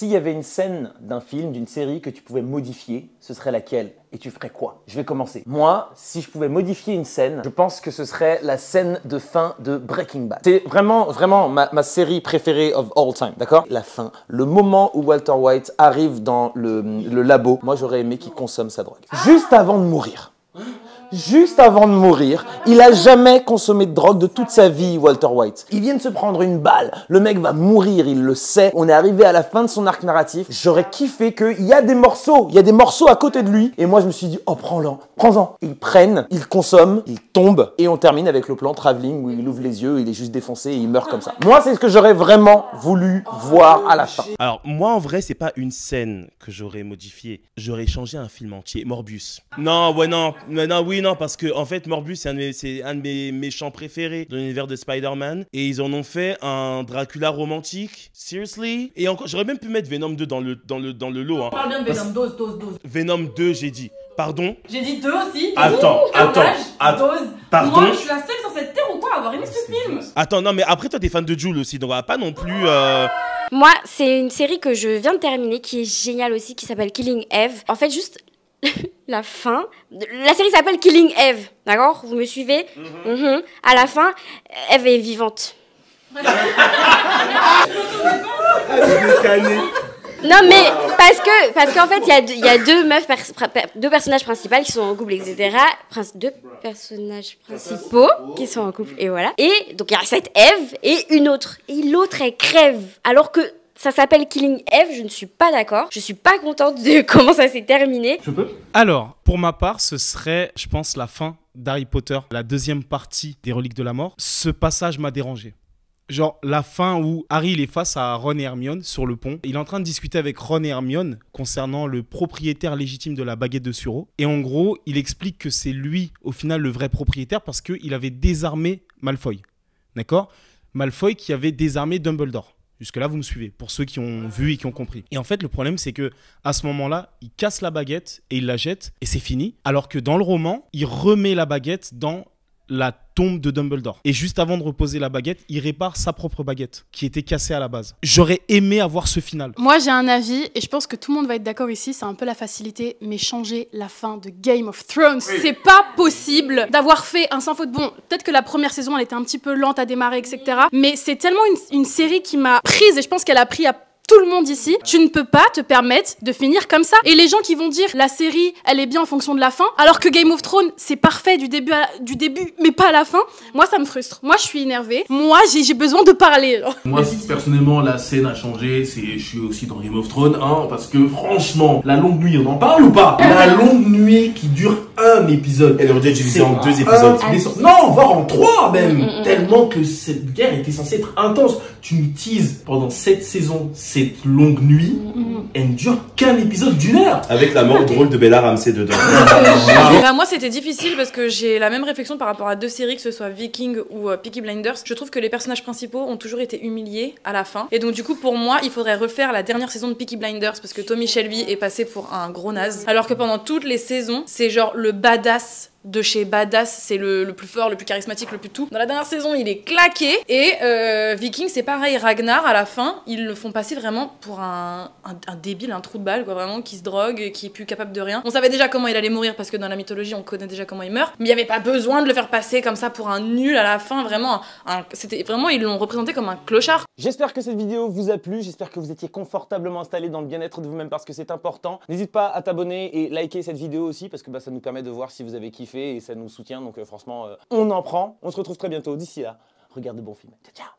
s'il y avait une scène d'un film, d'une série que tu pouvais modifier, ce serait laquelle? Et tu ferais quoi? Je vais commencer. Moi, si je pouvais modifier une scène, je pense que ce serait la scène de fin de Breaking Bad. C'est vraiment ma série préférée of all time, d'accord? La fin, le moment où Walter White arrive dans le labo, moi j'aurais aimé qu'il consomme sa drogue. Juste avant de mourir. Juste avant de mourir, il a jamais consommé de drogue de toute sa vie, Walter White. Il vient de se prendre une balle, le mec va mourir, il le sait. On est arrivé à la fin de son arc narratif. J'aurais kiffé qu'il y a des morceaux, à côté de lui. Et moi, je me suis dit, oh, prends-en. Ils prennent, ils consomment, ils tombent. Et on termine avec le plan travelling où il ouvre les yeux, il est juste défoncé et il meurt comme ça. Moi, c'est ce que j'aurais vraiment voulu voir à la fin. Alors, moi, en vrai, c'est pas une scène que j'aurais modifiée. J'aurais changé un film entier. Morbius. Non, parce que, en fait, Morbius, c'est un de mes méchants préférés dans l'univers de Spider-Man. Et ils en ont fait un Dracula romantique. Seriously? Et encore, j'aurais même pu mettre Venom 2 dans le lot. Hein. On parle bien de Venom, dose. Venom 2, j'ai dit. Pardon? J'ai dit 2 aussi. Attends. Dose. Pardon? Moi, je suis la seule sur cette terre ou quoi à avoir aimé ce film. Attends, non, mais après, toi, t'es fan de Jules aussi, donc on va pas non plus... Moi, c'est une série que je viens de terminer, qui est géniale aussi, qui s'appelle Killing Eve. En fait, juste la fin... La série s'appelle Killing Eve, d'accord? Vous me suivez? À la fin, Eve est vivante. Non mais parce qu'en fait il y a deux personnages principaux qui sont en couple, etc. Deux personnages principaux qui sont en couple et voilà. Et donc il y a cette Eve et une autre et l'autre elle crève alors que ça s'appelle Killing Eve. Je ne suis pas d'accord. Je suis pas contente de comment ça s'est terminé. Je peux? Alors pour ma part ce serait je pense la fin d'Harry Potter, la deuxième partie des Reliques de la Mort. Ce passage m'a dérangé. Genre la fin où Harry il est face à Ron et Hermione sur le pont. Il est en train de discuter avec Ron et Hermione concernant le propriétaire légitime de la baguette de Suro. Et en gros, il explique que c'est lui au final le vrai propriétaire parce qu'il avait désarmé Malfoy. D'accord? Malfoy qui avait désarmé Dumbledore. Jusque-là, vous me suivez, pour ceux qui ont vu et qui ont compris. Et en fait, le problème, c'est que à ce moment-là, il casse la baguette et il la jette et c'est fini. Alors que dans le roman, il remet la baguette dans la tombe de Dumbledore. Et juste avant de reposer la baguette, il répare sa propre baguette qui était cassée à la base. J'aurais aimé avoir ce final. Moi, j'ai un avis et je pense que tout le monde va être d'accord ici. C'est un peu la facilité, mais changer la fin de Game of Thrones, c'est pas possible d'avoir fait un sans faute. Bon, peut-être que la première saison, elle était un petit peu lente à démarrer, etc. Mais c'est tellement une série qui m'a prise et je pense qu'elle a pris à tout le monde ici. Tu ne peux pas te permettre de finir comme ça. Et les gens qui vont dire la série, elle est bien en fonction de la fin, alors que Game of Thrones, c'est parfait du début, mais pas à la fin. Moi, ça me frustre. Moi, je suis énervée. Moi, j'ai besoin de parler. Moi, personnellement, la scène a changé. Je suis aussi dans Game of Thrones, hein, parce que franchement, la longue nuit, on en parle ou pas? La longue nuit qui dure un épisode. Elle aurait dû être divisée en 2 épisodes. Non, voire en 3 même. Tellement que cette guerre était censée être intense. Tu nous teases pendant 7 saisons cette longue nuit, elle ne dure qu'un épisode d'1 heure. Avec la mort drôle de Bella Ramsey dedans. Bah, moi, c'était difficile parce que j'ai la même réflexion par rapport à 2 séries, que ce soit Viking ou Peaky Blinders. Je trouve que les personnages principaux ont toujours été humiliés à la fin. Et donc, du coup, pour moi, il faudrait refaire la dernière saison de Peaky Blinders parce que Tommy Shelby est passé pour un gros naze. Alors que pendant toutes les saisons, c'est genre le badass de chez Badass, c'est le plus fort, le plus charismatique, le plus tout. Dans la dernière saison, il est claqué. Et Viking, c'est pareil. Ragnar, à la fin, ils le font passer vraiment pour un débile, un trou de balle, quoi, vraiment, qui se drogue, qui est plus capable de rien. On savait déjà comment il allait mourir parce que dans la mythologie, on connaît déjà comment il meurt. Mais il n'y avait pas besoin de le faire passer comme ça pour un nul à la fin. Vraiment, c'était vraiment, ils l'ont représenté comme un clochard. J'espère que cette vidéo vous a plu, j'espère que vous étiez confortablement installé dans le bien-être de vous-même parce que c'est important. N'hésite pas à t'abonner et liker cette vidéo aussi parce que ça nous permet de voir si vous avez kiffé et ça nous soutient. Donc franchement, on en prend. On se retrouve très bientôt. D'ici là, regarde de bons films. Ciao, ciao.